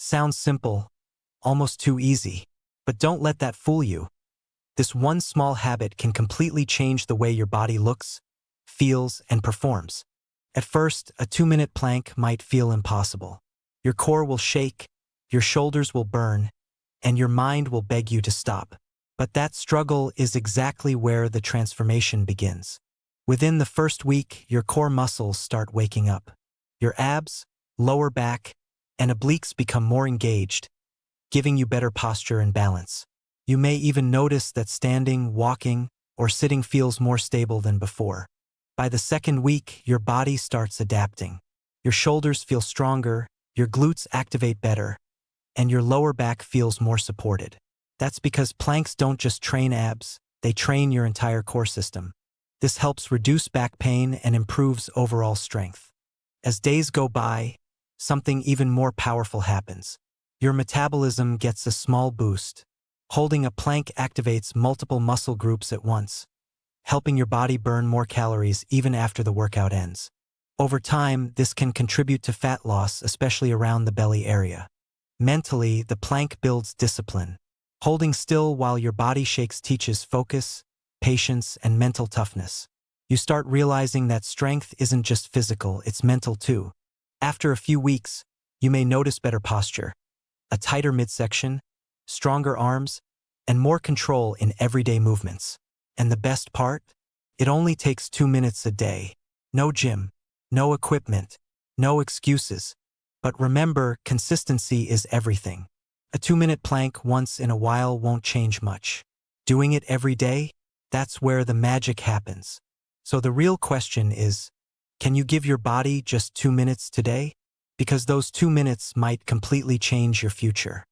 Sounds simple, almost too easy. But don't let that fool you. This one small habit can completely change the way your body looks, feels, and performs. At first, a 2-minute plank might feel impossible. Your core will shake, your shoulders will burn, and your mind will beg you to stop. But that struggle is exactly where the transformation begins. Within the first week, your core muscles start waking up. Your abs, lower back, and obliques become more engaged, giving you better posture and balance. You may even notice that standing, walking, or sitting feels more stable than before. By the second week, your body starts adapting. Your shoulders feel stronger, your glutes activate better, and your lower back feels more supported. That's because planks don't just train abs, they train your entire core system. This helps reduce back pain and improves overall strength. As days go by, something even more powerful happens. Your metabolism gets a small boost. Holding a plank activates multiple muscle groups at once, helping your body burn more calories even after the workout ends. Over time, this can contribute to fat loss, especially around the belly area. Mentally, the plank builds discipline. Holding still while your body shakes teaches focus, patience, and mental toughness. You start realizing that strength isn't just physical, it's mental too. After a few weeks, you may notice better posture, a tighter midsection, stronger arms, and more control in everyday movements. And the best part? It only takes 2 minutes a day. No gym, no equipment, no excuses. But remember, consistency is everything. A 2-minute plank once in a while won't change much. Doing it every day? That's where the magic happens. So the real question is, can you give your body just 2 minutes today? Because those 2 minutes might completely change your future.